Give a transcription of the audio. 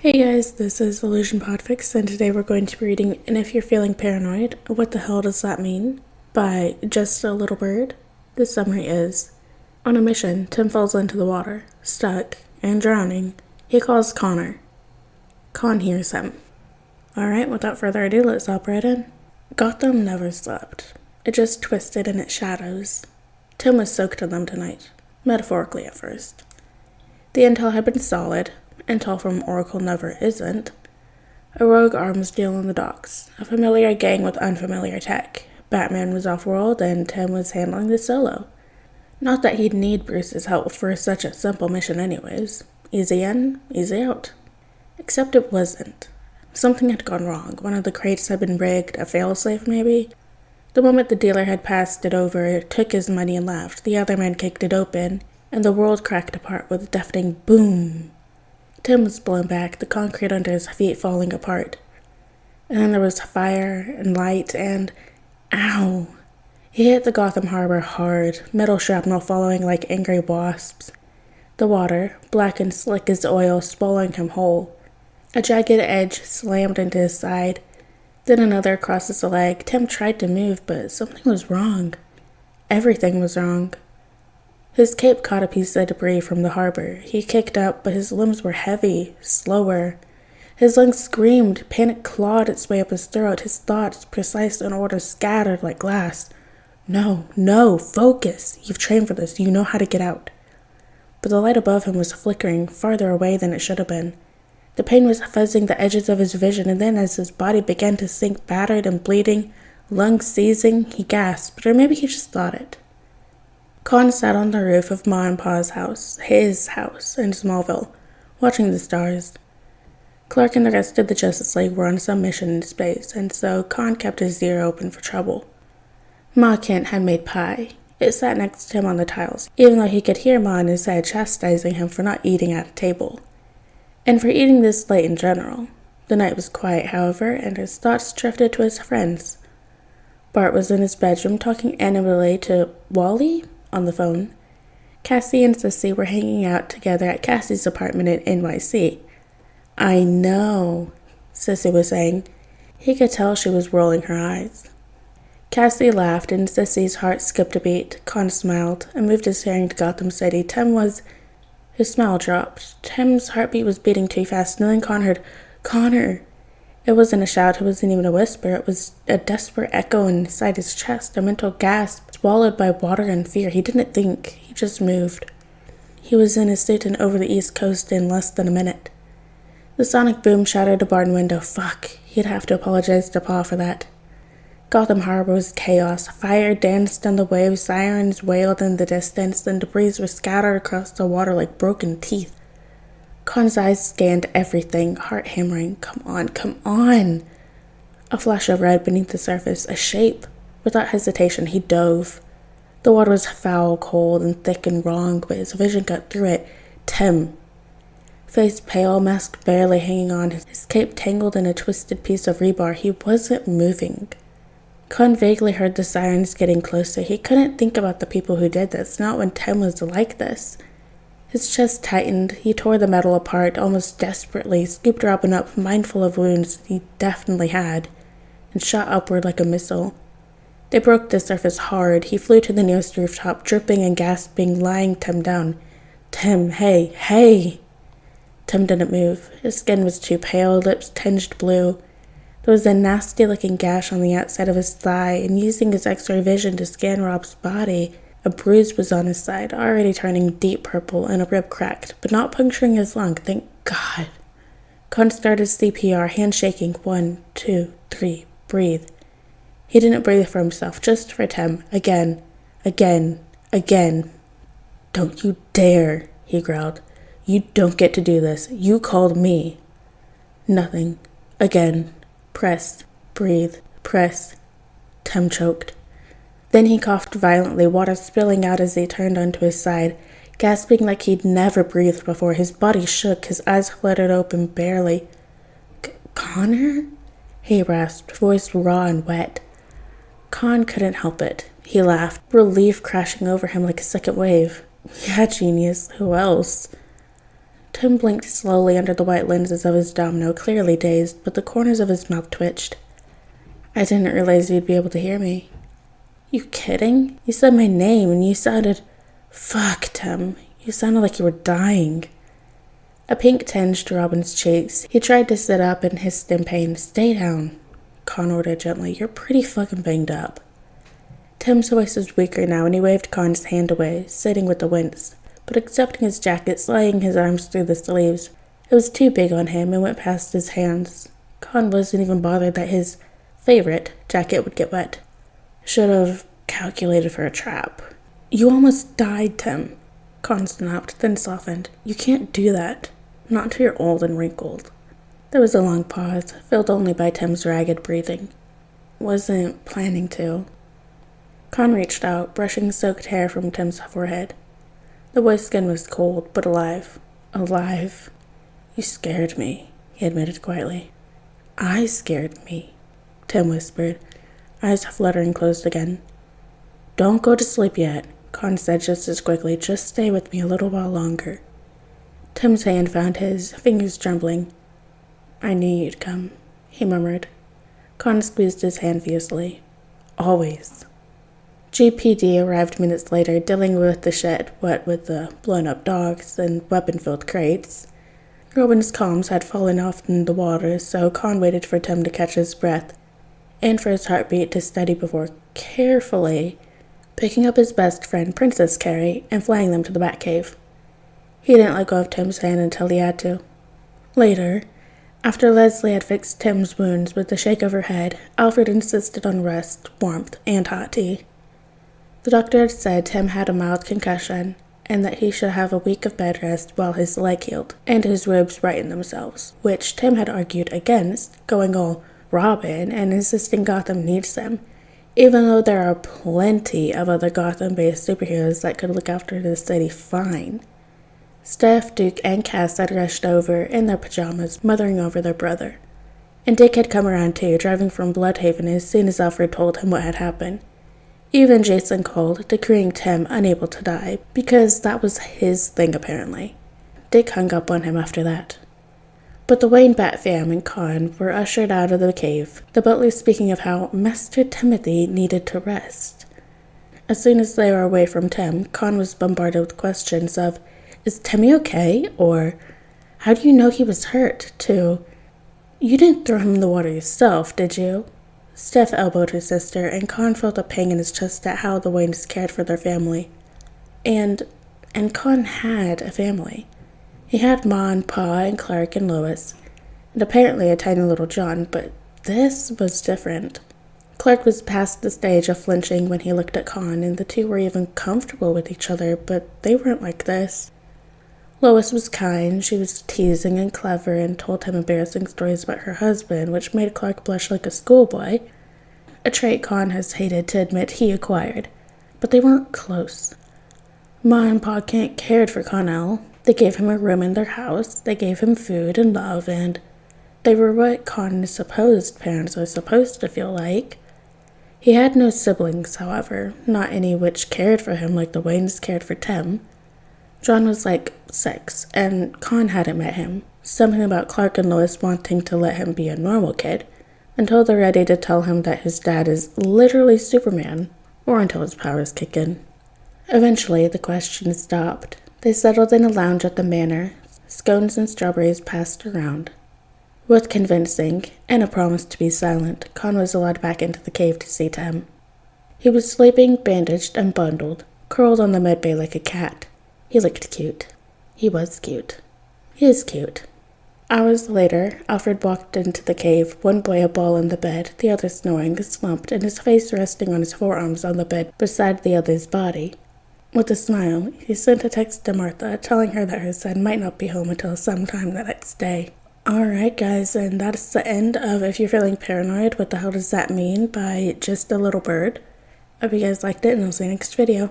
Hey guys, this is Illusion PODFIC, and today we're going to be reading And If You're Feeling Paranoid, What the Hell Does That Mean? By Just a Little Bird. The summary is, on a mission, Tim falls into the water, stuck, and drowning. He calls Connor. Con hears him. Alright, without further ado, let's hop right in. Gotham never slept. It just twisted in its shadows. Tim was soaked in them tonight, metaphorically at first. The intel had been solid. Intel from Oracle never isn't. A rogue arms deal in the docks. A familiar gang with unfamiliar tech. Batman was off-world and Tim was handling this solo. Not that he'd need Bruce's help for such a simple mission anyways. Easy in, easy out. Except it wasn't. Something had gone wrong. One of the crates had been rigged, a failsafe maybe. The moment the dealer had passed it over, took his money and left, the other man kicked it open, and the world cracked apart with a deafening boom. Tim was blown back, the concrete under his feet falling apart. And then there was fire and light and... ow! He hit the Gotham Harbor hard, metal shrapnel following like angry wasps. The water, black and slick as oil, swallowing him whole. A jagged edge slammed into his side, then another across his leg. Tim tried to move, but something was wrong. Everything was wrong. His cape caught a piece of debris from the harbor. He kicked up, but his limbs were heavy, slower. His lungs screamed, panic clawed its way up his throat, his thoughts, precise and ordered, scattered like glass. No, focus! You've trained for this, you know how to get out. But the light above him was flickering, farther away than it should have been. The pain was fuzzing the edges of his vision, and then as his body began to sink, battered and bleeding, lungs seizing, he gasped, or maybe he just thought it. Con sat on the roof of Ma and Pa's house, his house, in Smallville, watching the stars. Clark and the rest of the Justice League were on some mission in space, and so Con kept his ear open for trouble. Ma Kent had made pie. It sat next to him on the tiles, even though he could hear Ma in his head chastising him for not eating at a table. And for eating this late in general. The night was quiet, however, and his thoughts drifted to his friends. Bart was in his bedroom talking animally to Wally on the phone. Cassie and Sissy were hanging out together at Cassie's apartment in NYC. I know, Sissy was saying. He could tell she was rolling her eyes. Cassie laughed and Sissy's heart skipped a beat. Con smiled and moved his hearing to Gotham City. His smile dropped. Tim's heartbeat was beating too fast, and then Con heard, Connor! It wasn't a shout, it wasn't even a whisper, it was a desperate echo inside his chest, a mental gasp, swallowed by water and fear. He didn't think, he just moved. He was in his suit and over the East Coast in less than a minute. The sonic boom shattered a barn window. Fuck, he'd have to apologize to Pa for that. Gotham Harbor was chaos. Fire danced on the waves, sirens wailed in the distance, and debris were scattered across the water like broken teeth. Con's eyes scanned everything, heart hammering. Come on. A flash of red beneath the surface, a shape. Without hesitation, he dove. The water was foul, cold, and thick and wrong, but his vision got through it. Tim. Face pale, mask barely hanging on, his cape tangled in a twisted piece of rebar. He wasn't moving. Con vaguely heard the sirens getting closer. He couldn't think about the people who did this, not when Tim was like this. His chest tightened. He tore the metal apart, almost desperately, scooped Robin up, mindful of wounds he definitely had, and shot upward like a missile. They broke the surface hard. He flew to the nearest rooftop, dripping and gasping, lying Tim down. Tim, hey! Tim didn't move. His skin was too pale, lips tinged blue. There was a nasty-looking gash on the outside of his thigh, and using his X-ray vision to scan Rob's body, a bruise was on his side, already turning deep purple, and a rib cracked, but not puncturing his lung, thank God. Con started CPR, hand shaking. 1, 2, 3, breathe. He didn't breathe for himself, just for Tim. Again. Don't you dare, he growled. You don't get to do this. You called me. Nothing. Again. Press. Breathe. Press. Tim choked. Then he coughed violently, water spilling out as he turned onto his side, gasping like he'd never breathed before. His body shook, his eyes fluttered open barely. Connor? He rasped, voice raw and wet. Con couldn't help it. He laughed, relief crashing over him like a second wave. Yeah, genius. Who else? Tim blinked slowly under the white lenses of his domino, clearly dazed, but the corners of his mouth twitched. I didn't realize you'd be able to hear me. You kidding? You said my name and you sounded... Fuck, Tim. You sounded like you were dying. A pink tinge to Robin's cheeks. He tried to sit up and hissed in pain. Stay down, Con ordered gently. You're pretty fucking banged up. Tim's voice was weaker now and he waved Con's hand away, sitting with a wince, but accepting his jacket, sliding his arms through the sleeves. It was too big on him and went past his hands. Con wasn't even bothered that his favorite jacket would get wet. Should have calculated for a trap. You almost died, Tim. Con snapped, then softened. You can't do that. Not until you're old and wrinkled. There was a long pause, filled only by Tim's ragged breathing. Wasn't planning to. Con reached out, brushing soaked hair from Tim's forehead. The boy's skin was cold, but alive. Alive. You scared me, he admitted quietly. I scared me, Tim whispered, eyes fluttering closed again. Don't go to sleep yet, Con said just as quickly. Just stay with me a little while longer. Tim's hand found his, fingers trembling. I knew you'd come, he murmured. Con squeezed his hand fiercely. Always. GPD arrived minutes later, dealing with the shed, what with the blown-up dogs and weapon-filled crates. Robin's comms had fallen off in the water, so Con waited for Tim to catch his breath, and for his heartbeat to steady before carefully picking up his best friend, Princess Carrie, and flying them to the Batcave. He didn't let go of Tim's hand until he had to. Later, after Leslie had fixed Tim's wounds with a shake of her head, Alfred insisted on rest, warmth, and hot tea. The doctor had said Tim had a mild concussion, and that he should have a week of bed rest while his leg healed, and his ribs rightened themselves, which Tim had argued against, going all Robin and insisting Gotham needs him, even though there are plenty of other Gotham-based superheroes that could look after the city fine. Steph, Duke, and Cass had rushed over in their pajamas, mothering over their brother. And Dick had come around too, driving from Bloodhaven as soon as Alfred told him what had happened. Even Jason called, decreeing Tim unable to die, because that was his thing apparently. Dick hung up on him after that. But the Wayne Bat fam and Con were ushered out of the cave, the butler speaking of how Master Timothy needed to rest. As soon as they were away from Tim, Con was bombarded with questions of, is Timmy okay? Or, how do you know he was hurt? To, you didn't throw him in the water yourself, did you? Steph elbowed her sister, and Con felt a pang in his chest at how the Waynes cared for their family. And Con had a family. He had Ma and Pa and Clark and Lois, and apparently a tiny little John, but this was different. Clark was past the stage of flinching when he looked at Con, and the two were even comfortable with each other, but they weren't like this. Lois was kind, she was teasing and clever, and told him embarrassing stories about her husband, which made Clark blush like a schoolboy, a trait Con has hated to admit he acquired. But they weren't close. Ma and Pa cared for Connell. They gave him a room in their house, they gave him food and love, and they were what Con's supposed parents are supposed to feel like. He had no siblings, however, not any which cared for him like the Waynes cared for Tim. John was like 6, and Con hadn't met him. Something about Clark and Lois wanting to let him be a normal kid, until they're ready to tell him that his dad is literally Superman, or until his powers kick in. Eventually, the questions stopped. They settled in a lounge at the manor. Scones and strawberries passed around. With convincing, and a promise to be silent, Con was allowed back into the cave to see Tim. He was sleeping, bandaged, and bundled, curled on the medbay like a cat. He looked cute. He was cute. He is cute. Hours later, Alfred walked into the cave, one boy a ball in the bed, the other snoring, slumped, and his face resting on his forearms on the bed beside the other's body. With a smile, he sent a text to Martha, telling her that her son might not be home until sometime the next day. Alright guys, and that's the end of If You're Feeling Paranoid, What the Hell Does That Mean by Just a Little Bird. Hope you guys liked it, and I'll see you next video.